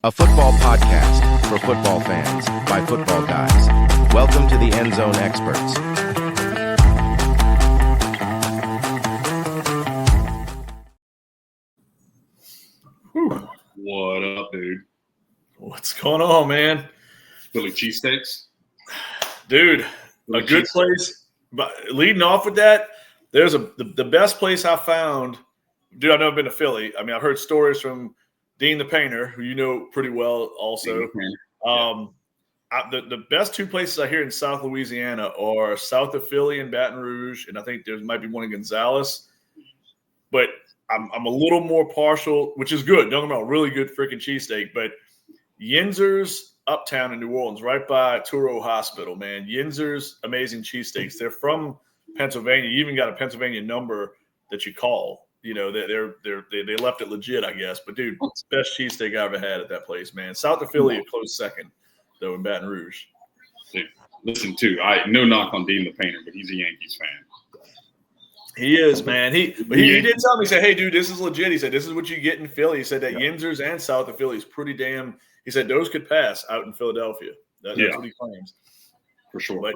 A football podcast for football fans by football guys. Welcome to the End Zone Experts. What up, dude? What's going on, man? Philly cheesesteaks? Dude, a good place. But leading off with that, there's the best place I found. Dude, I've never been to Philly. I mean, I've heard stories from Dean the Painter, who you know pretty well also. The best two places I hear in South Louisiana are south of Philly and Baton Rouge, and I think there might be one in Gonzales. But I'm a little more partial, which is good. Don't get me wrong, really good freaking cheesesteak. But Yinzer's Uptown in New Orleans, right by Touro Hospital, man. Yinzer's amazing cheesesteaks. They're from Pennsylvania. You even got a Pennsylvania number that you call. You know, they left it legit, I guess. But dude, best cheesesteak I ever had at that place, man. South of Philly, a close second, though, in Baton Rouge. Dude, listen, too, no knock on Dean the Painter, but he's a Yankees fan. He is, man. He did tell me, he said, hey, dude, this is legit. He said, this is what you get in Philly. He said that Yinzer's and south of Philly is pretty damn – he said those could pass out in Philadelphia. That's what he claims. For sure.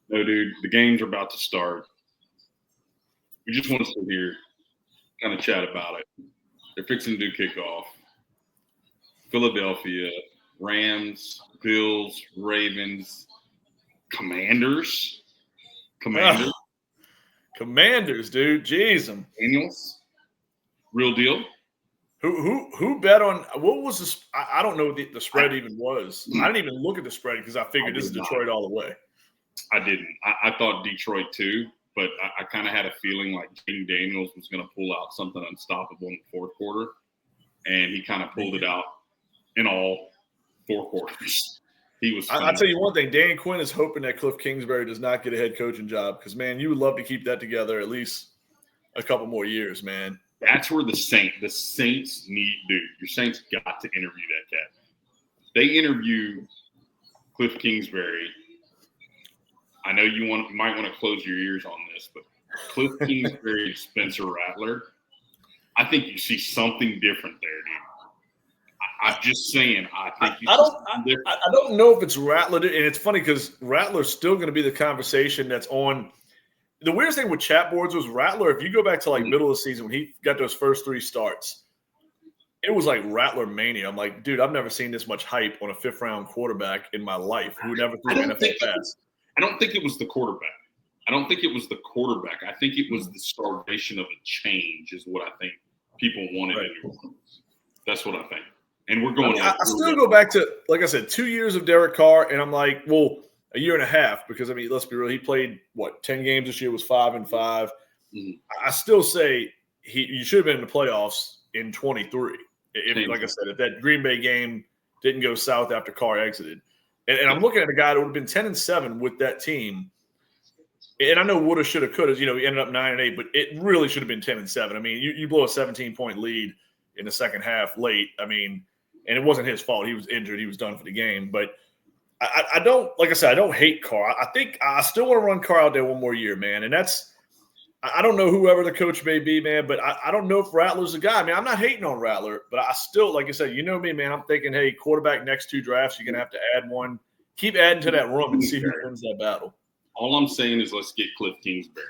No, dude, the games are about to start. We just want to sit here, kind of chat about it. They're fixing to do kickoff. Philadelphia, Rams, Bills, Ravens, Commanders. Commanders, dude. Jeez. Daniels. Real deal. Who bet on what was this? I don't know what the spread even was. I didn't even look at the spread because I figured this is Detroit all the way. I didn't. I thought Detroit too, but I kind of had a feeling like Jaden Daniels was going to pull out something unstoppable in the fourth quarter, and he kind of pulled it out in all four quarters. He was. I'll tell you one thing. Dan Quinn is hoping that Cliff Kingsbury does not get a head coaching job because, man, you would love to keep that together at least a couple more years, man. That's where the Saints need, dude. Your Saints got to interview that cat. They interview Cliff Kingsbury. I know you might want to close your ears on this, but Cliff Kingsbury, Spencer Rattler, I think you see something different there, dude. I'm just saying. I don't know if it's Rattler, and it's funny because Rattler's still going to be the conversation that's on. The weirdest thing with chat boards was Rattler. If you go back to like middle of the season when he got those first three starts, it was like Rattler mania. I'm like, dude, I've never seen this much hype on a fifth round quarterback in my life who never threw an NFL pass. I don't think it was the quarterback. I think it was the starvation of a change is what I think people wanted in New Orleans. That's what I think. And we're going. I still go back to, like I said, 2 years of Derek Carr, and I'm like, well, a year and a half because, I mean, let's be real. He played, 10 games this year, was 5-5. Mm-hmm. I still say you should have been in the playoffs in 23. Like I said, if that Green Bay game didn't go south after Carr exited. And I'm looking at a guy that would have been 10-7 with that team. And I know woulda, shoulda, coulda. He ended up 9-8, but it really should have been 10-7. I mean, you blow a 17-point lead in the second half late. I mean, and it wasn't his fault. He was injured. He was done for the game. But I don't, like I said, I don't hate Carr. I think I still want to run Carr out there one more year, man. And that's, I don't know whoever the coach may be, man, but I don't know if Rattler's the guy. I mean, I'm not hating on Rattler, but I still, like I said, you know me, man. I'm thinking, hey, quarterback next two drafts, you're going to have to add one. Keep adding to that room and see who wins that battle. All I'm saying is let's get Cliff Kingsbury.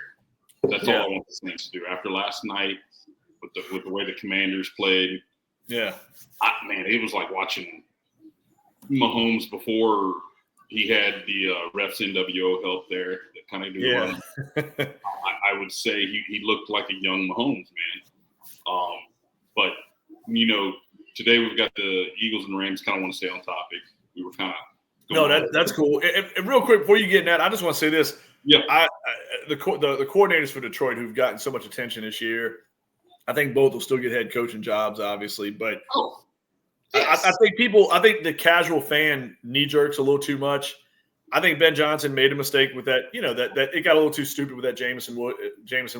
That's all I want the Saints to do. After last night, with the way the Commanders played, man, it was like watching Mahomes before he had the refs NWO help there that kind of do run. I would say he looked like a young Mahomes, man. But today we've got the Eagles and Rams. Kind of want to stay on topic. We were kind of that's cool. And real quick before you get in that, I just want to say this. Yeah, the coordinators for Detroit who've gotten so much attention this year, I think both will still get head coaching jobs, obviously, but. Yes. I think the casual fan knee jerks a little too much. I think Ben Johnson made a mistake with that. That it got a little too stupid with that Jameson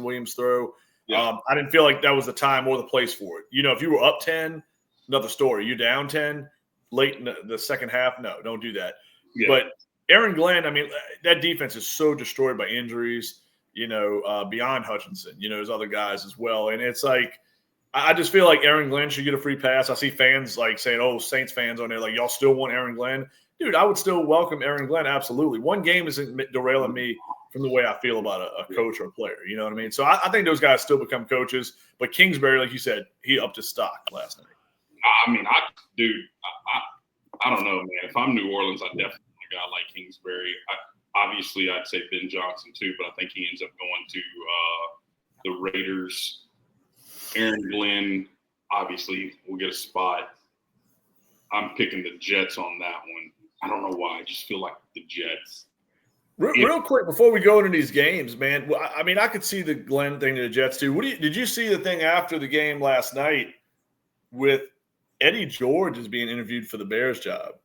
Williams throw. Yeah. I didn't feel like that was the time or the place for it. If you were up 10, another story. You down 10 late in the second half, no, don't do that. Yeah. But Aaron Glenn, I mean, that defense is so destroyed by injuries. Beyond Hutchinson, there's other guys as well, and it's like. I just feel like Aaron Glenn should get a free pass. I see fans like saying, "Oh, Saints fans on there, like y'all still want Aaron Glenn." Dude, I would still welcome Aaron Glenn. Absolutely. One game isn't derailing me from the way I feel about a coach or a player. You know what I mean? So I think those guys still become coaches. But Kingsbury, like you said, he upped his stock last night. I mean, I don't know, man. If I'm New Orleans, I definitely want a guy like Kingsbury. Obviously, I'd say Ben Johnson too, but I think he ends up going to the Raiders. Aaron Glenn, obviously, will get a spot. I'm picking the Jets on that one. I don't know why. I just feel like the Jets. Real quick, before we go into these games, man, I mean, I could see the Glenn thing to the Jets too. Did you see the thing after the game last night with Eddie George is being interviewed for the Bears job?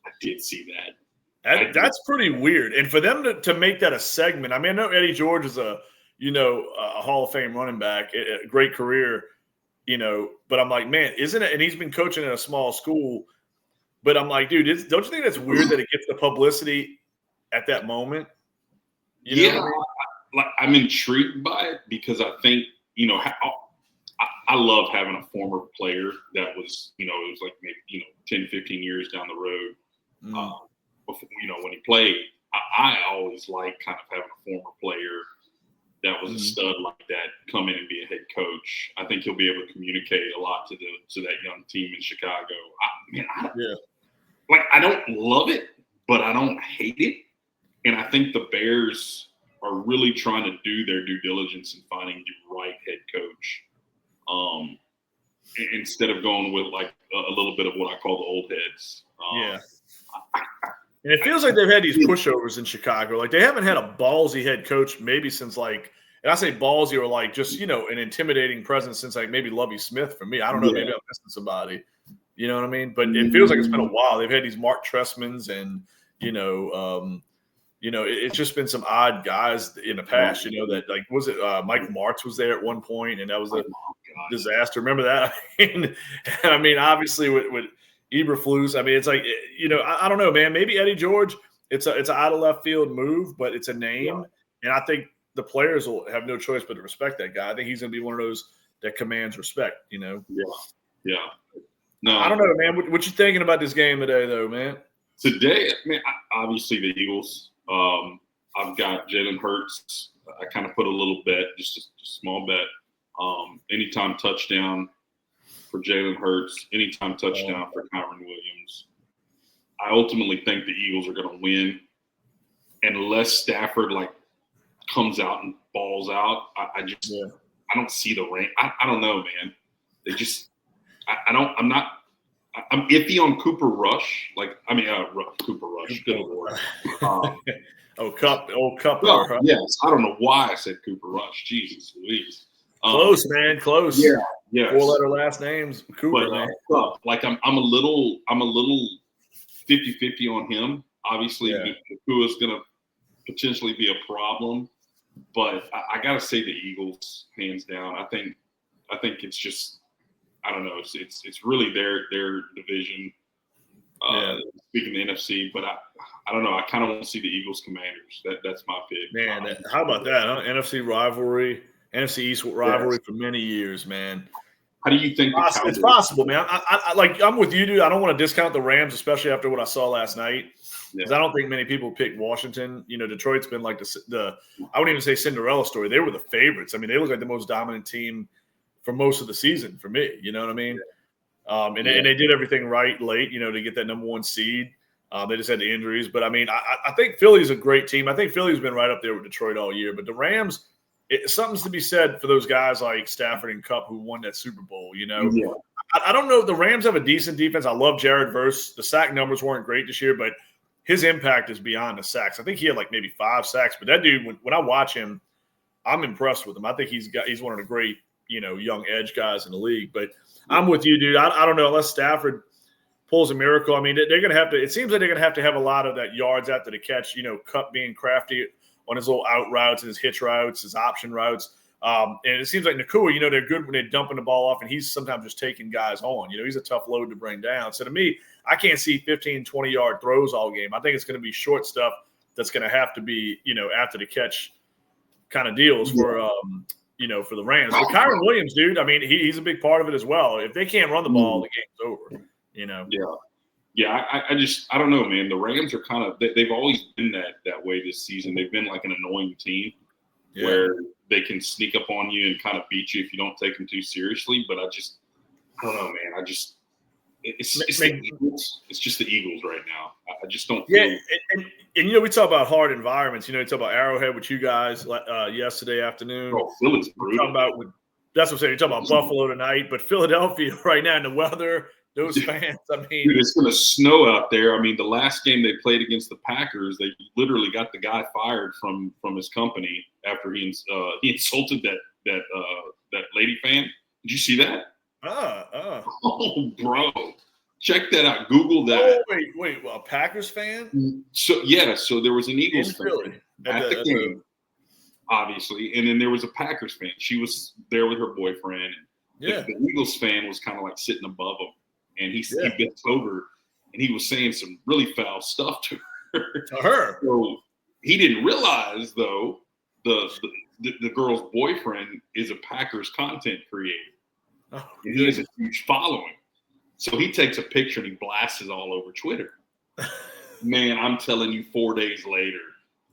I did see that. That's pretty weird. And for them to make that a segment, I mean, I know Eddie George is a Hall of Fame running back, a great career, but I'm like, man, isn't it? And he's been coaching at a small school, but I'm like, dude, don't you think that's weird that it gets the publicity at that moment? You know what I mean? I'm intrigued by it because I think, I love having a former player that was, it was like maybe, 10, 15 years down the road. Before, when he played, I always like kind of having a former player that was a stud like that come in and be a head coach. I think he'll be able to communicate a lot to that young team in Chicago. I don't love it, but I don't hate it. And I think the Bears are really trying to do their due diligence in finding the right head coach. Instead of going with like a little bit of what I call the old heads. And it feels like they've had these pushovers in Chicago. Like they haven't had a ballsy head coach maybe since and I say ballsy or like just, an intimidating presence since like maybe Lovie Smith for me. I don't know. Maybe I'm missing somebody. You know what I mean? But it feels like it's been a while. They've had these Mark Trestmans and, it's just been some odd guys in the past, that like, was it Mike Martz was there at one point and that was a disaster. Remember that? I mean, obviously with Eberflus, I mean, it's like, I don't know, man, maybe Eddie George, it's an out of left field move, but it's a name. And I think the players will have no choice but to respect that guy. I think he's going to be one of those that commands respect, Yeah. No, I don't know, man. What you thinking about this game today, though, man? Today, obviously the Eagles. I've got Jalen Hurts. I kind of put a little bet, just a small bet. Anytime touchdown for Jalen Hurts, anytime touchdown for Kyron Williams. I ultimately think the Eagles are going to win unless Stafford comes out and balls out. I don't see the range. I don't know, man. They just I'm iffy on Cooper Rush. Cooper Rush. Good Lord. Cup. Well, yes. I don't know why I said Cooper Rush. Jesus Louise. Close, man. Close. Yeah. Yes. 4-letter last names. Cooper, man. I'm a little 50-50 on him. Obviously, who is going to potentially be a problem, but I got to say the Eagles, hands down. I think it's just, I don't know. It's really their division. Speaking of the NFC, but I don't know. I kind of want to see the Eagles Commanders. That's my pick. Man, how about that? Huh? NFC rivalry, NFC East rivalry for many years, man. How do you think it's possible, man? I'm with you, dude. I don't want to discount the Rams, especially after what I saw last night, because I don't think many people pick Washington. Detroit's been like the I wouldn't even say Cinderella story. They were the favorites. I mean, they look like the most dominant team for most of the season for me. You know what I mean? And they did everything right late, to get that number one seed. They just had the injuries. But, I mean, I think Philly's a great team. I think Philly's been right up there with Detroit all year. But the Rams, something's to be said for those guys like Stafford and Kupp who won that Super Bowl, I don't know if the Rams have a decent defense. I love Jared Verse. The sack numbers weren't great this year, but his impact is beyond the sacks. I think he had maybe 5 sacks. But that dude, when I watch him, I'm impressed with him. I think he's one of the great, young edge guys in the league. But I'm with you, dude. I don't know, unless Stafford pulls a miracle. I mean, they're going to have to – it seems like they're going to have a lot of that yards after the catch, Kupp being crafty on his little out routes and his hitch routes, his option routes. And it seems like Nakua, they're good when they're dumping the ball off, and he's sometimes just taking guys on. He's a tough load to bring down. So to me, I can't see 15, 20-yard throws all game. I think it's going to be short stuff that's going to have to be, after the catch kind of deals for for the Rams. But Kyron Williams, dude, I mean, he's a big part of it as well. If they can't run the ball, the game's over. Yeah. I don't know, man. The Rams are kind of they've always been that way this season. They've been like an annoying team where they can sneak up on you and kind of beat you if you don't take them too seriously. But I don't know, man. It's the Eagles. It's just the Eagles right now. I just don't feel. Yeah, and we talk about hard environments. You talk about Arrowhead with you guys yesterday afternoon. Oh, Philly's brutal. That's what I'm saying. You're talking about Buffalo tonight, but Philadelphia right now in the weather, those fans, I mean. Dude, it's going to snow out there. I mean, the last game they played against the Packers, they literally got the guy fired from his company after he insulted that lady fan. Did you see that? Oh, bro. Check that out. Google that. Oh, wait. A Packers fan? So there was an Eagles fan at the game, obviously. And then there was a Packers fan. She was there with her boyfriend. And the Eagles fan was kind of like sitting above him. And he bent over and he was saying some really foul stuff to her. So he didn't realize, though, the girl's boyfriend is a Packers content creator. Oh, and he has a huge following. So he takes a picture and he blasts it all over Twitter. Man, I'm telling you, 4 days later,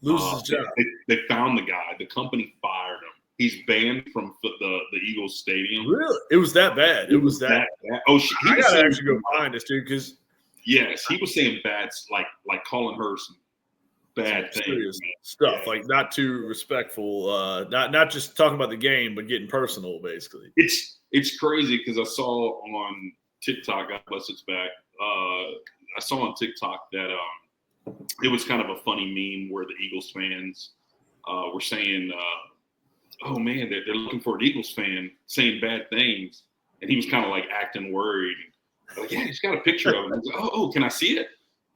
loses his job. They found the guy. The company fired him. He's banned from the Eagles stadium. Really? It was that bad. It was that bad. Oh, I gotta actually go find this dude because yes, he was saying bad, like calling her some bad things, stuff, like not too respectful. Not just talking about the game, but getting personal, basically. It's crazy because I saw on TikTok, God bless its back. I saw on TikTok that it was kind of a funny meme where the Eagles fans were saying, "Oh man, they're looking for an Eagles fan saying bad things," and he was kind of like acting worried. Like, yeah, he's got a picture of it. Like, oh, can I see it?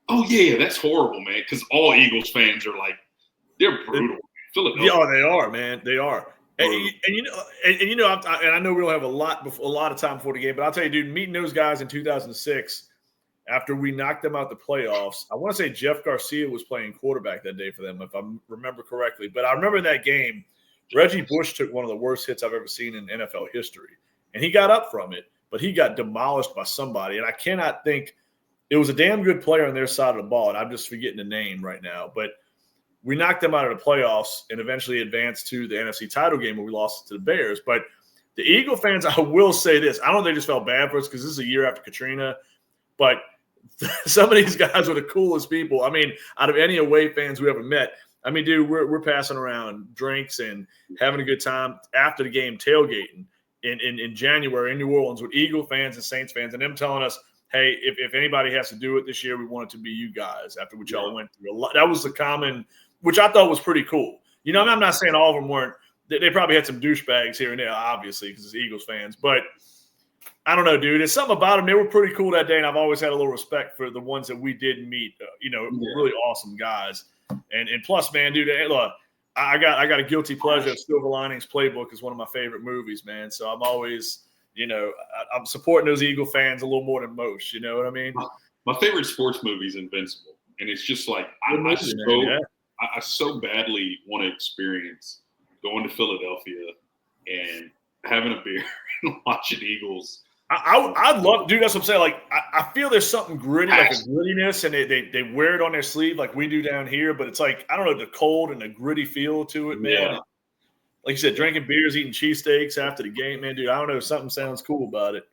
Oh yeah, that's horrible, man. Because all Eagles fans are like, they're brutal. Philadelphia. Yeah, they are, man. They are. And I know we don't have a lot of time before the game, but I'll tell you, dude, meeting those guys in 2006 after we knocked them out the playoffs, I want to say Jeff Garcia was playing quarterback that day for them, if I remember correctly. But I remember in that game, Reggie Bush took one of the worst hits I've ever seen in NFL history, and he got up from it, but he got demolished by somebody. And I cannot think – it was a damn good player on their side of the ball, and I'm just forgetting the name right now. But we knocked them out of the playoffs and eventually advanced to the NFC title game where we lost to the Bears. But the Eagle fans, I will say this. I don't think they just felt bad for us because this is a year after Katrina. But some of these guys are the coolest people. I mean, out of any away fans we ever met. I mean, dude, we're passing around drinks and having a good time after the game, tailgating in January in New Orleans with Eagle fans and Saints fans, and them telling us, hey, if anybody has to do it this year, we want it to be you guys after what y'all went through. That was the common – which I thought was pretty cool. I'm not saying all of them weren't. They probably had some douchebags here and there, obviously, because it's Eagles fans. But I don't know, dude. There's something about them. They were pretty cool that day, and I've always had a little respect for the ones that we did meet. Really awesome guys. And plus, man, dude, hey, look, I got a guilty pleasure of Silver Linings Playbook is one of my favorite movies, man. So I'm always, I'm supporting those Eagle fans a little more than most. You know what I mean? My favorite sports movie is Invincible, and it's just like I so badly want to experience going to Philadelphia and having a beer and watching Eagles. I'd love, dude. That's what I'm saying. Like, I feel there's something gritty, like a grittiness, and they wear it on their sleeve like we do down here. But it's like, I don't know, the cold and the gritty feel to it, man. Yeah. Like you said, drinking beers, eating cheesesteaks after the game, man, dude. I don't know, something sounds cool about it.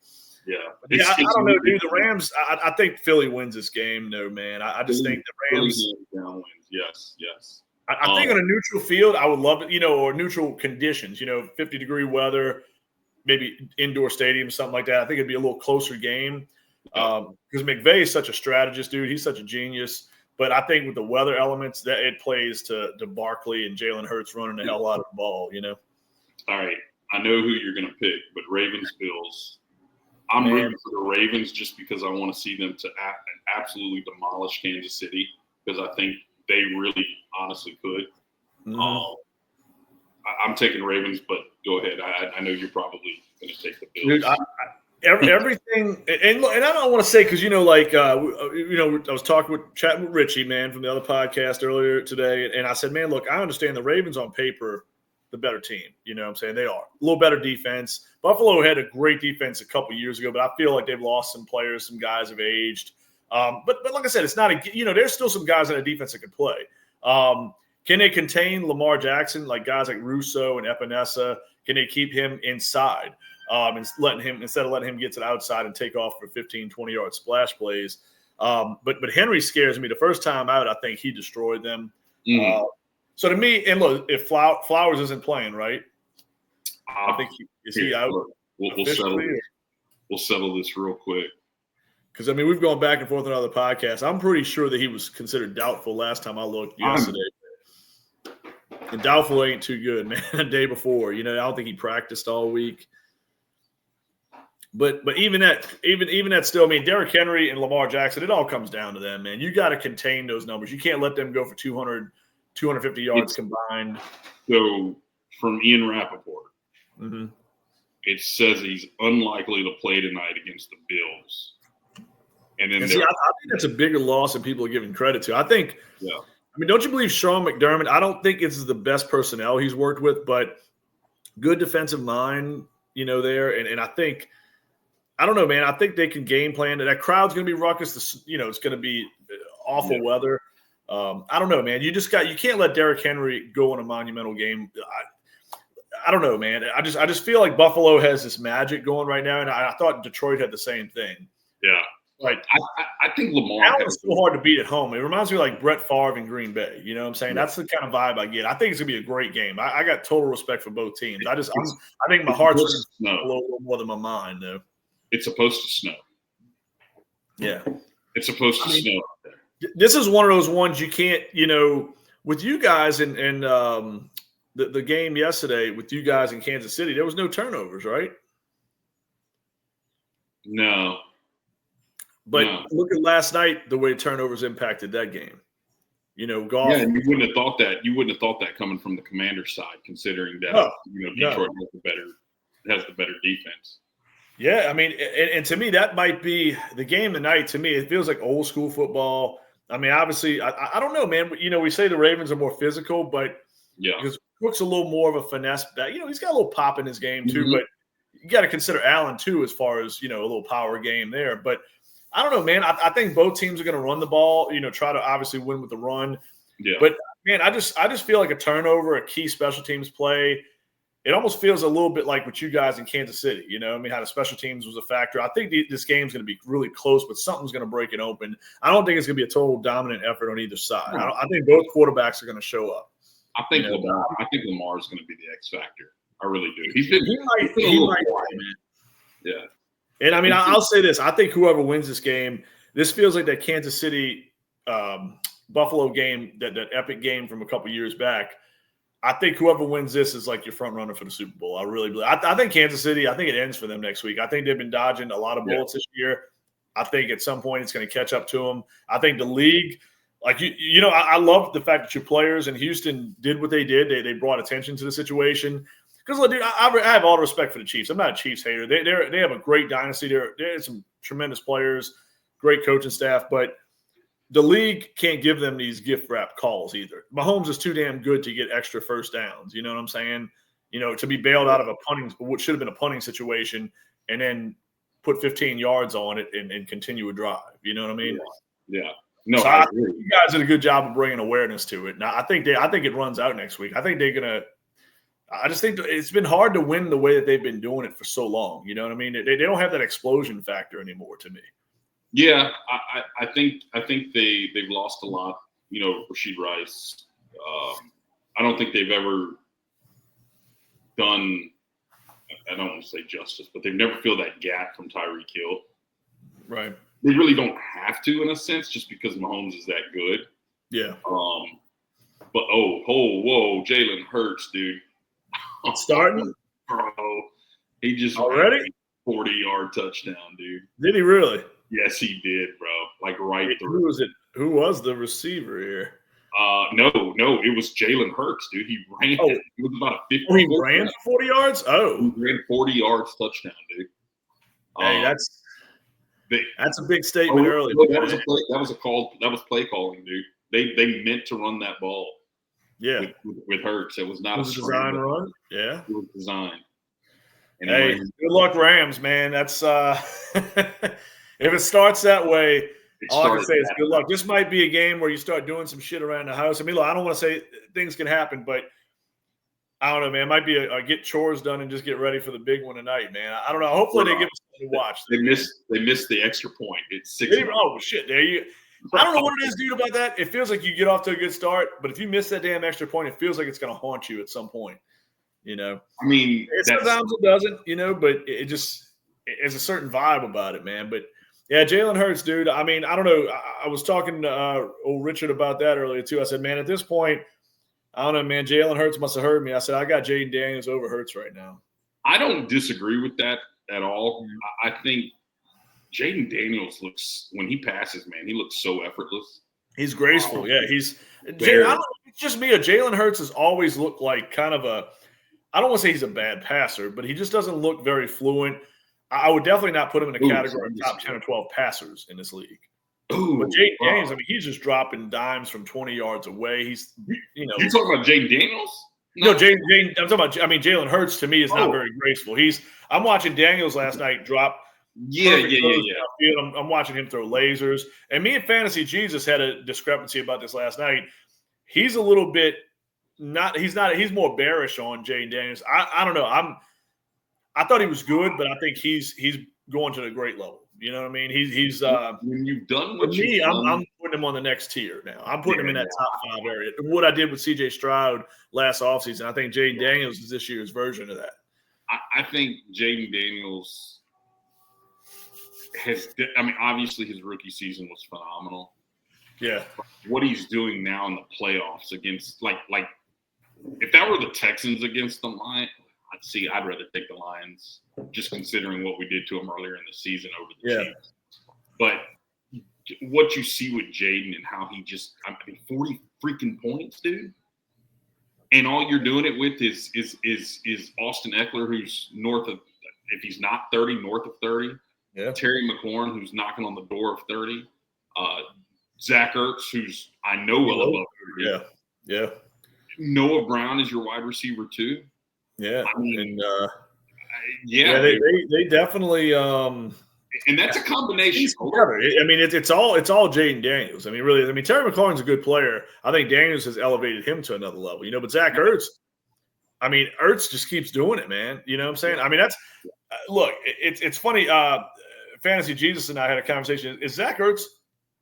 Yeah, I don't know, dude. The Rams. I think Philly wins this game, though, man. I just think the Rams wins. Yes. I think on a neutral field, I would love it, or neutral conditions, 50-degree weather, maybe indoor stadium, something like that. I think it'd be a little closer game because McVay is such a strategist, dude. He's such a genius. But I think with the weather elements, that it plays to Barkley and Jalen Hurts running the hell out of the ball, All right. I know who you're going to pick, but Ravens-Bills. I'm rooting for the Ravens just because I want to see them to absolutely demolish Kansas City because I think they really honestly could. Mm-hmm. I'm taking Ravens, but go ahead. I know you're probably going to take the Bills. Dude, everything, and I don't want to say because I was chatting with Richie, man, from the other podcast earlier today, and I said, man, look, I understand the Ravens on paper the better team. You know what I'm saying? They are. A little better defense. Buffalo had a great defense a couple years ago, but I feel like they've lost some players. Some guys have aged. But like I said, it's not there's still some guys on the defense that can play. Can they contain Lamar Jackson, like guys like Russo and Epinesa? Can they keep him inside instead of letting him get to the outside and take off for 15, 20-yard splash plays? But Henry scares me. The first time out, I think he destroyed them. So to me, and look, if Flowers isn't playing, right? I think he out? We'll settle this real quick. Because, I mean, we've gone back and forth on other podcasts. I'm pretty sure that he was considered doubtful last time I looked yesterday. And doubtful ain't too good, man. The day before, I don't think he practiced all week. But even that still, I mean, Derrick Henry and Lamar Jackson, it all comes down to them, man. You got to contain those numbers. You can't let them go for 200, 250 yards combined. So from Ian Rappaport, it says he's unlikely to play tonight against the Bills. And then I think that's a bigger loss than people are giving credit to. I think, I mean, don't you believe Sean McDermott? I don't think this is the best personnel he's worked with, but good defensive mind, there. And I think, I don't know, man. I think they can game plan. That crowd's going to be ruckus. It's going to be awful weather. I don't know, man. You can't let Derrick Henry go on a monumental game. I don't know, man. I just feel like Buffalo has this magic going right now, and I thought Detroit had the same thing. Yeah. Like I think Lamar Allen's so hard to beat at home. It reminds me of like Brett Favre in Green Bay. You know what I'm saying? That's the kind of vibe I get. I think it's gonna be a great game. I got total respect for both teams. I think my heart's a little more than my mind, though. It's supposed to snow. Yeah, it's supposed to snow out there. This is one of those ones you can't. With you guys and the game yesterday with you guys in Kansas City, there was no turnovers, right? No. But look at last night, the way turnovers impacted that game. Golf. Yeah, and you wouldn't have thought that. You wouldn't have thought that coming from the Commander's side, considering that Detroit has the better defense. Yeah, I mean, and to me, that might be the game tonight. To me, it feels like old school football. I mean, obviously, I don't know, man. We say the Ravens are more physical, but because Cook's a little more of a finesse back. He's got a little pop in his game too, but you got to consider Allen too, as far as a little power game there, but. I don't know, man. I think both teams are going to run the ball, try to obviously win with the run. Yeah. But, man, I just feel like a turnover, a key special teams play, it almost feels a little bit like with you guys in Kansas City, how the special teams was a factor. I think this game's going to be really close, but something's going to break it open. I don't think it's going to be a total dominant effort on either side. I think both quarterbacks are going to show up. I think Lamar is going to be the X factor. I really do. He might, man. Yeah. And, I mean, I'll say this. I think whoever wins this game, this feels like that Kansas City Buffalo game, that epic game from a couple years back. I think whoever wins this is like your front runner for the Super Bowl. I really believe. I think Kansas City, I think it ends for them next week. I think they've been dodging a lot of bullets this year. I think at some point it's going to catch up to them. I think the league, like, I love the fact that your players in Houston did what they did. They brought attention to the situation. Because, dude, I have all the respect for the Chiefs. I'm not a Chiefs hater. They have a great dynasty. They're some tremendous players, great coaching staff. But the league can't give them these gift-wrap calls either. Mahomes is too damn good to get extra first downs. You know what I'm saying? To be bailed out of what should have been a punting situation and then put 15 yards on it and continue a drive. You know what I mean? Yeah. No, so I think you guys did a good job of bringing awareness to it. Now, I think it runs out next week. I think they're going to – I just think it's been hard to win the way that they've been doing it for so long. You know what I mean? They don't have that explosion factor anymore to me. Yeah, I think they've lost a lot. Rashid Rice. I don't think they've ever done. I don't want to say justice, but they've never filled that gap from Tyreek Hill. Right. They really don't have to, in a sense, just because Mahomes is that good. Yeah. But whoa, Jalen Hurts, dude. Starting? Bro, he just already 40-yard touchdown, dude. Did he really? Yes, he did, bro. Like right through. Who was it? Who was the receiver here? No, it was Jalen Hurts, dude. He ran. Oh. It was about a 50. Oh, he ran for 40 yards? Oh. He ran 40 yards touchdown, dude. Hey, that's a big statement early. That was play calling, dude. They meant to run that ball. Yeah. With Hurts. It was not a design run. Yeah. It was designed. Hey, good luck, Rams, man. That's if it starts that way, all I can say is good luck. This might be a game where you start doing some shit around the house. I mean, look, I don't want to say things can happen, but I don't know, man. It might be a get chores done and just get ready for the big one tonight, man. I don't know. Hopefully they give us something to watch. They missed the extra point. It's 6. Oh shit! There you. I don't know what it is, dude, about that. It feels like you get off to a good start, but if you miss that damn extra point, it feels like it's going to haunt you at some point. You know, I mean, sometimes it doesn't, you know, but it just it's a certain vibe about it, man. But yeah, Jalen Hurts, dude. I mean, I don't know. I was talking to old Richard about that earlier too. I said, man, at this point, I don't know, man. Jalen Hurts must have heard me. I said, I got Jaden Daniels over Hurts right now. I don't disagree with that at all. I think Jaden Daniels looks, when he passes, man, he looks so effortless. He's graceful. Yeah, he's it's just me. Jalen Hurts has always looked like kind of a, I don't want to say he's a bad passer, but he just doesn't look very fluent. I would definitely not put him in a category of top 10 or 12 passers in this league. But Jaden Daniels, I mean, he's just dropping dimes from 20 yards away. He's, you know. You're talking about Jaden Daniels? No, Jalen. I'm talking about. I mean, Jalen Hurts to me is not very graceful. I'm watching Daniels last night drop. Yeah. I'm watching him throw lasers. And me and Fantasy Jesus had a discrepancy about this last night. He's a little bit he's more bearish on Jaden Daniels. I don't know. I thought he was good, but I think he's going to the great level. You know what I mean? He's when you've done what you've done, I'm putting him on the next tier now. I'm putting him in that top 5 area. What I did with CJ Stroud last offseason, I think Jaden Daniels is this year's version of that. I think Jaden Daniels obviously his rookie season was phenomenal. Yeah. What he's doing now in the playoffs against like if that were the Texans against the Lions, I'd rather take the Lions, just considering what we did to them earlier in the season over the Chiefs. But what you see with Jaden and how he 40 freaking points, dude. And all you're doing it with is Austin Eckler, who's north of, if he's not 30, north of 30. Yeah. Terry McLaurin, who's knocking on the door of 30. Zach Ertz, who's I know well above 30. Yeah. Noah Brown is your wide receiver too. Yeah. I mean, they definitely and that's a combination. I mean, it's all Jaden Daniels. I mean, really, Terry McLaurin's a good player. I think Daniels has elevated him to another level, you know, but Zach Ertz, Ertz just keeps doing it, man. You know what I'm saying? I mean, that's look, it's funny. Fantasy Jesus and I had a conversation. Is Zach Ertz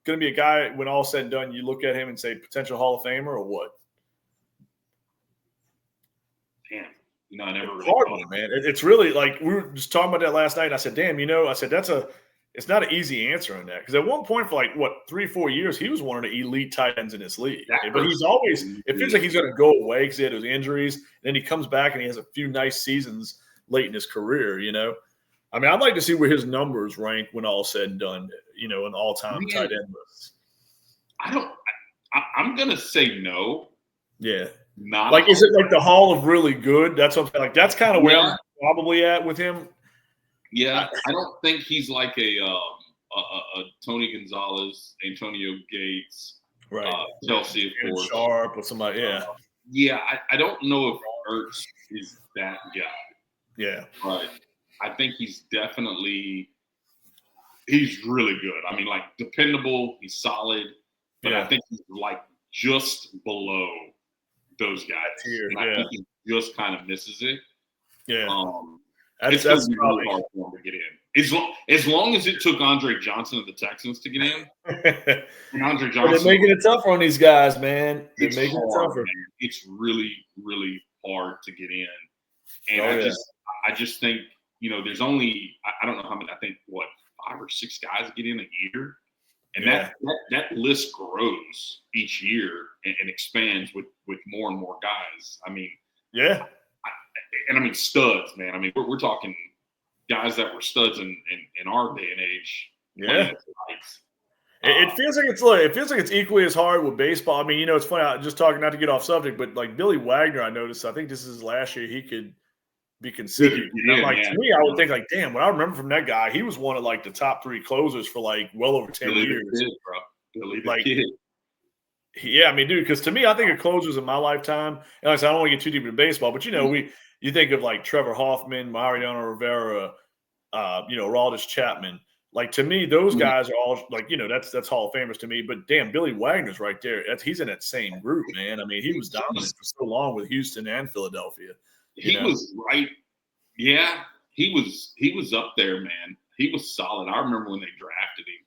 going to be a guy when all's said and done, you look at him and say potential Hall of Famer or what? Damn. You know, I never really hard one, man. It's really like we were just talking about that last night. And I said, damn, it's not an easy answer on that. Because at one point for 3-4 years, he was one of the elite tight ends in this league. But he's always, it feels like he's going to go away because he had those injuries. And then he comes back and he has a few nice seasons late in his career, you know. I mean, I'd like to see where his numbers rank when all's said and done, you know, an all-time tight end list. I'm going to say no. Yeah. Not like, is it like the Hall of really good? That's what I'm saying. Like, that's kind of where I'm probably at with him. Yeah, I don't think he's like a Tony Gonzalez, Antonio Gates, right? Chelsea, of course, Sharp or somebody. Yeah, yeah. I don't know if Ertz is that guy. Yeah, but I think he's really good. I mean, like dependable. He's solid, but I think he's like just below those guys. I think he just kind of misses it. Yeah. It's going to be really hard for him to get in. As long as it took Andre Johnson of the Texans to get in. And Andre Johnson. They're making it tougher on these guys, man. They're making it tougher. Man. It's really, really hard to get in. And I just think, you know, there's only, I don't know how many, I think, 5 or 6 guys get in a year. And that list grows each year and expands with more and more guys. I mean, studs, man. I mean, we're talking guys that were studs in our day and age. Yeah, it feels like it's equally as hard with baseball. I mean, you know, it's funny. I'm just talking, not to get off subject, but like Billy Wagner, I noticed. I think this is his last year. He could be considered. To me, I would think like, damn. What I remember from that guy, he was one of like the top 3 closers for like well over 10 years. Billy the Kid. Yeah, I mean, dude, because to me, I think of closers in my lifetime. And like I said, I don't want to get too deep into baseball, but you think of like Trevor Hoffman, Mariano Rivera, Aroldis Chapman. Like to me, those guys are all like, that's Hall of Famers to me. But damn, Billy Wagner's right there. He's in that same group, man. I mean, he was dominant for so long with Houston and Philadelphia. He was right. Yeah, he was up there, man. He was solid. I remember when they drafted him.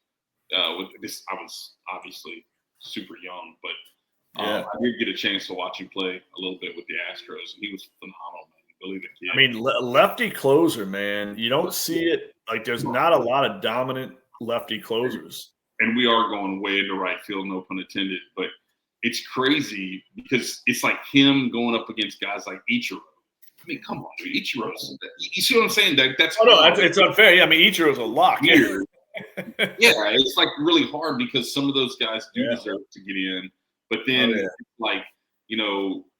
With this, I was obviously super young, but I did get a chance to watch him play a little bit with the Astros, and he was phenomenal, man. Billy the Kid. I mean, lefty closer, man. You don't see it. Like, there's not a lot of dominant lefty closers. And we are going way into right field, no pun intended, but it's crazy because it's like him going up against guys like Ichiro. I mean, come on, dude. Ichiro's – you see what I'm saying? It's unfair. Yeah, I mean, Ichiro's a lock. Here. Yeah, it's like really hard because some of those guys do deserve to get in. But then,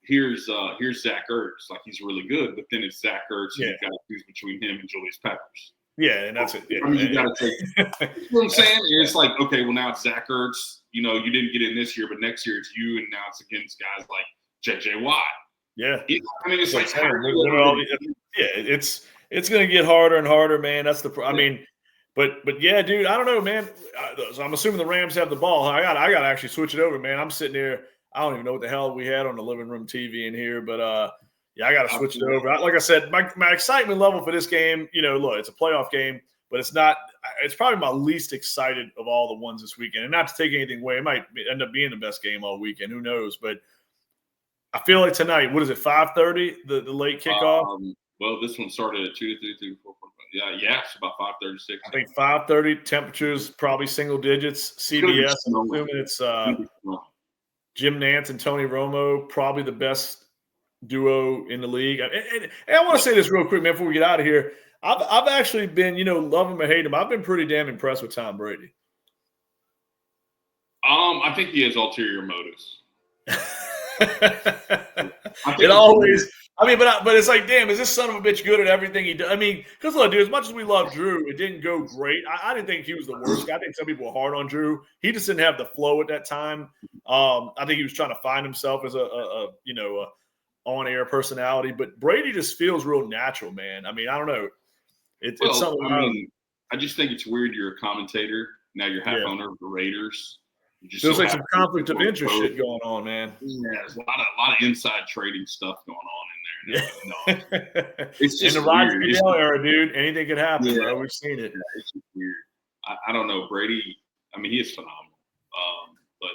here's Zach Ertz. Like, he's really good, but then it's Zach Ertz, and you've got to choose between him and Julius Peppers. Yeah, and that's it. Yeah, I mean, you got to take – you know what I'm saying? And it's like, okay, well, now it's Zach Ertz. You didn't get in this year, but next year it's you, and now it's against guys like J.J. Watt. Yeah. I mean, it's like it's going to get harder and harder, man. That's the – I mean – But yeah, dude, I don't know, man. So I'm assuming the Rams have the ball. I got to actually switch it over, man. I'm sitting here. I don't even know what the hell we had on the living room TV in here, but I got to switch it over. Like I said, my excitement level for this game, look, it's a playoff game, but it's not. It's probably my least excited of all the ones this weekend. And not to take anything away, it might end up being the best game all weekend. Who knows? But I feel like tonight, what is it, 5:30, the late kickoff? Well, this one started at 2, 3, 3, 4, 4, 5. Yeah, it's about 5:36. I think 5:30. Temperatures probably single digits. CBS. I'm assuming it's Jim Nantz and Tony Romo, probably the best duo in the league. And I want to say this real quick, man, before we get out of here. I've actually been, love him or hate him, I've been pretty damn impressed with Tom Brady. I think he has ulterior motives. But it's like, damn, is this son of a bitch good at everything he does? I mean, because look, dude, as much as we love Drew, it didn't go great. I didn't think he was the worst guy. I think some people were hard on Drew. He just didn't have the flow at that time. I think he was trying to find himself as a on-air personality. But Brady just feels real natural, man. I mean, I don't know. It's something. I just think it's weird. You're a commentator now. You're half owner of the Raiders. Feels like some conflict of interest shit going on, man. Yeah, there's a lot of inside trading stuff going on in there. It's just in the Roger Goodell era, dude. Anything could happen, bro. We've seen it. Yeah, it's just weird. I don't know. Brady, I mean, he is phenomenal. But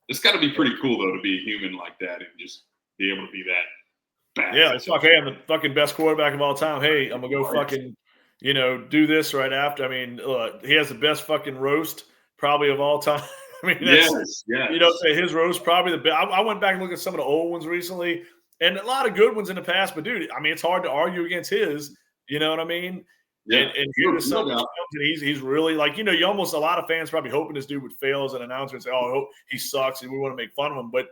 it's got to be pretty cool, though, to be a human like that and just be able to be that bad. Yeah, it's like, hey, I'm the fucking best quarterback of all time. Hey, I'm going to go fucking, do this right after. I mean, he has the best fucking roast probably of all time. I mean, that's, his roast probably the best. I went back and looked at some of the old ones recently, and a lot of good ones in the past. But dude, I mean, it's hard to argue against his. You know what I mean? Yeah. And he's really like, you almost, a lot of fans probably hoping this dude would fail as an announcer and say, oh, I hope he sucks and we want to make fun of him. But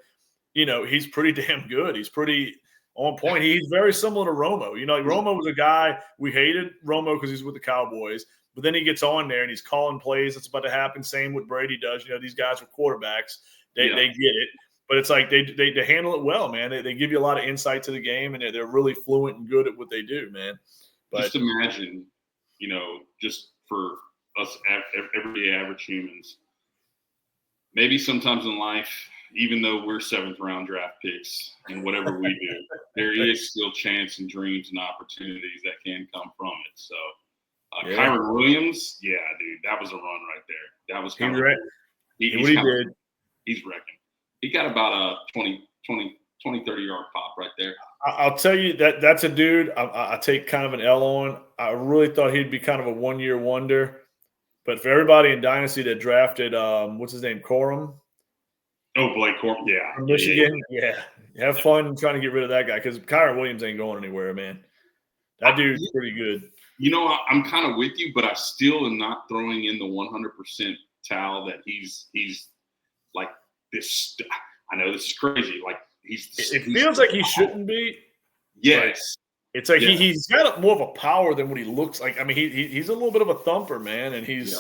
he's pretty damn good. He's pretty on point. He's very similar to Romo. Romo was a guy we hated Romo because he's with the Cowboys. But then he gets on there and he's calling plays that's about to happen. Same what Brady does. These guys are quarterbacks. They get it. But it's like they handle it well, man. They give you a lot of insight to the game, and they're really fluent and good at what they do, man. But just imagine, just for us everyday average humans, maybe sometimes in life, even though we're 7th-round draft picks and whatever we do, there is still chance and dreams and opportunities that can come from it. So – Kyron Williams, dude, that was a run right there. That was kind of he's wrecking. He got about a 20, 30-yard pop right there. I'll tell you that's a dude I take kind of an L on. I really thought he'd be kind of a one-year wonder. But for everybody in Dynasty that drafted, what's his name, Corum? Oh, Blake Corum, yeah. From Michigan, yeah. Have fun trying to get rid of that guy because Kyron Williams ain't going anywhere, man. That dude's pretty good. I'm kind of with you, but I still am not throwing in the 100% towel that he's like this. I know this is crazy. Like it feels like he shouldn't be. Yes. It's like he's got more of a power than what he looks like. I mean, he's a little bit of a thumper, man, and he's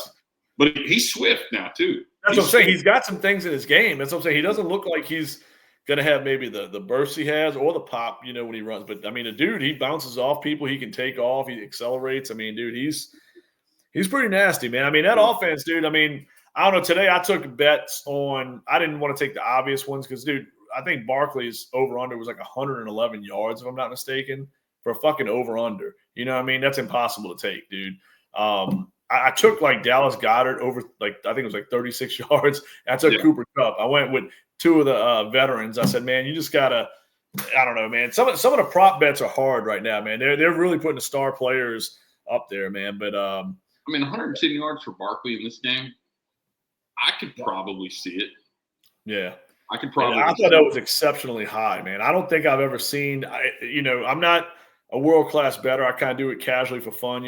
But he's swift now too. That's what I'm saying. He's got some things in his game. That's what I'm saying. He doesn't look like he's going to have maybe the burst he has or the pop, when he runs. But, I mean, the dude, he bounces off people. He can take off. He accelerates. I mean, dude, he's pretty nasty, man. I mean, that offense, dude, I mean, I don't know. Today I took bets on – I didn't want to take the obvious ones because, dude, I think Barkley's over-under was like 111 yards, if I'm not mistaken, for a fucking over-under. You know what I mean? That's impossible to take, dude. I took like Dallas Goedert over I think it was like 36 yards. I took Cooper Kupp. I went with two of the veterans. I said, man, you just gotta. I don't know, man. Some of the prop bets are hard right now, man. They're really putting the star players up there, man. But I mean, 110 yards for Barkley in this game, I could probably see it. Yeah, I could probably. I thought that was exceptionally high, man. I don't think I've ever seen. I'm not a world class bettor. I kind of do it casually for fun,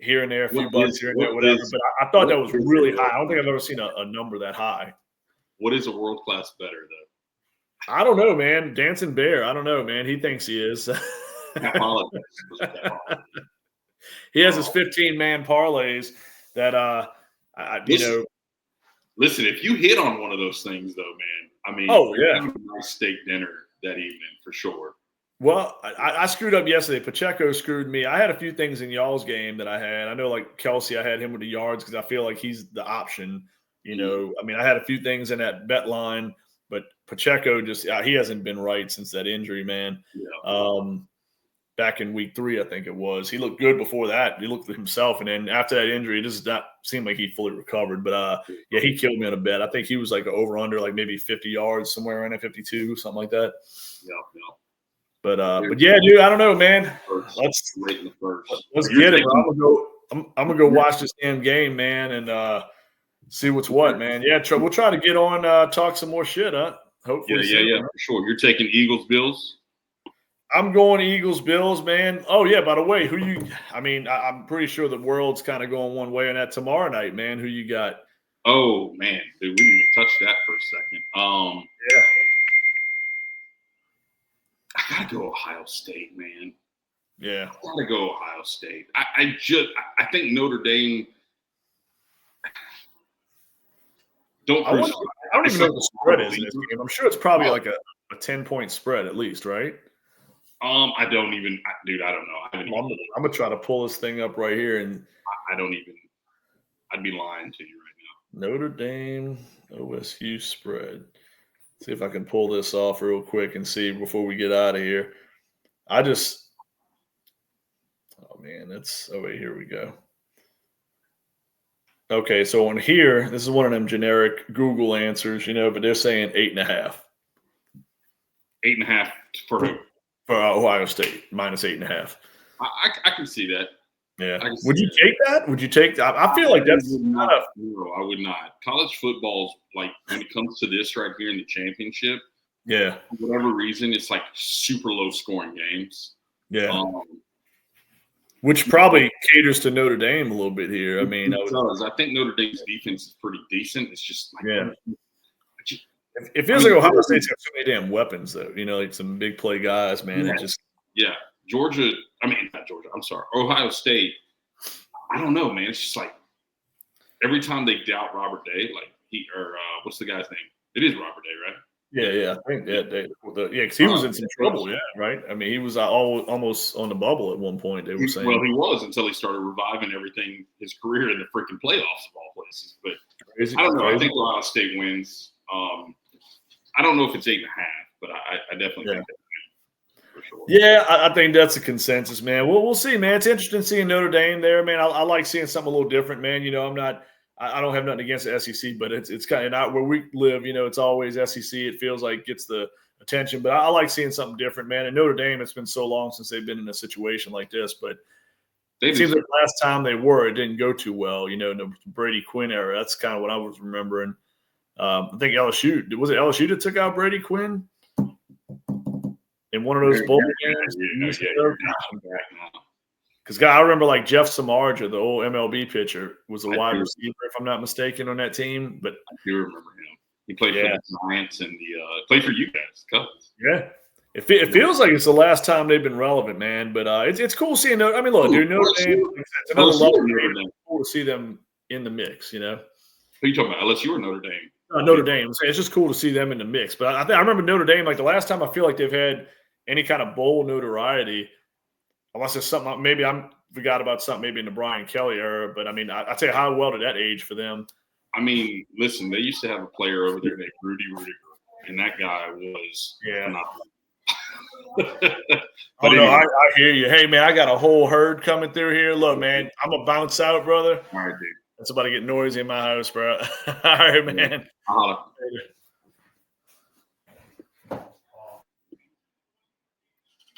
here and there, a few bucks here and there, whatever. But I thought that was really high. I don't think I've ever seen a number that high. What is a world-class bettor, though? I don't know, man. Dancing Bear. I don't know, man. He thinks he is. He has his 15-man parlays that, Listen, if you hit on one of those things, though, man, I mean, have a nice steak dinner that evening for sure. Well, I screwed up yesterday. Pacheco screwed me. I had a few things in y'all's game that I had. I know, like Kelsey, I had him with the yards because I feel like he's the option. I mean, I had a few things in that bet line, but Pacheco he hasn't been right since that injury, man. Yeah. Back in week 3, I think it was. He looked good before that. He looked at himself, and then after that injury, it does not seem like he fully recovered. But, he killed me on a bet. I think he was like over-under, like maybe 50 yards, somewhere around 52, something like that. Yeah. But yeah, dude, I don't know, man. Let's get it, bro. I'm gonna go watch this damn game, man, and see what's what, man. Yeah, we'll try to get on, talk some more shit, huh? Hopefully, yeah, for sure. You're taking Eagles Bills. I'm going Eagles Bills, man. Oh yeah, by the way, I'm pretty sure the world's kind of going one way on that tomorrow night, man. Who you got? Oh man, dude, we didn't even touch that for a second. Yeah. I gotta go Ohio State, man. Yeah, I gotta go Ohio State. I think Notre Dame. I don't even know what the spread is in this game. I'm sure it's probably like a 10-point spread at least, right? I don't even, dude. I don't know. I'm gonna try to pull this thing up right here, and I don't even. I'd be lying to you right now. Notre Dame OSU spread. See if I can pull this off real quick and see before we get out of here. Oh man, wait, here we go. Okay, so on here, this is one of them generic Google answers, but they're saying 8.5. 8.5 for who? For Ohio State, minus 8.5. I can see that. Yeah. Would you take that? Would you take that? I feel like that's not a. No, I would not. College football's like when it comes to this right here in the championship. Yeah. For whatever reason, it's like super low scoring games. Yeah. Which probably caters to Notre Dame a little bit here. I mean, I think Notre Dame's defense is pretty decent. It's just like it feels like Ohio State's got so many damn weapons, though. Like some big play guys, man. Yeah. It just Georgia. I mean, not Georgia. I'm sorry, Ohio State. I don't know, man. It's just like every time they doubt Robert Day, like what's the guy's name? It is Robert Day, right? Yeah. I think because he was in some trouble, right? I mean, he was almost on the bubble at one point. They were saying. Well, he was until he started reviving everything, his career in the freaking playoffs of all places. But I don't know. I think Ohio State wins. I don't know if it's 8.5, but I definitely think that. For sure. Yeah, I think that's a consensus, man. We'll see, man. It's interesting seeing Notre Dame there, man. I like seeing something a little different, man. I don't have nothing against the SEC, but it's kind of not where we live. It's always SEC. It feels like gets the attention, but I like seeing something different, man. And Notre Dame, it's been so long since they've been in a situation like this, but it seems like last time they it didn't go too well. The Brady Quinn era. That's kind of what I was remembering. I think LSU. Was it LSU that took out Brady Quinn in one of those bowl games? Because I remember like Jeff Samardzija, the old MLB pitcher, was a wide receiver, if I'm not mistaken, on that team. But I do remember him. He played for the Giants and played for you guys, Cubs. Yeah. It feels like it's the last time they've been relevant, man. But it's cool seeing. I mean, look, dude, Notre Dame. It's another level. Cool to see them in the mix. You know, who are you talking about? LSU or Notre Dame? Notre Dame. It's just cool to see them in the mix. But I remember Notre Dame, like the last time I feel like they've had any kind of bowl notoriety, unless it's something maybe I forgot about something maybe in the Brian Kelly era. But I mean, I'd say how well did that age for them? I mean, listen, they used to have a player over there named Rudy Rudiger, and that guy was phenomenal. But anyway. I hear you. Hey, man, I got a whole herd coming through here. Look, man, I'm going to bounce out, brother. All right, dude. It's about to get noisy in my house, bro. All right, man. I'll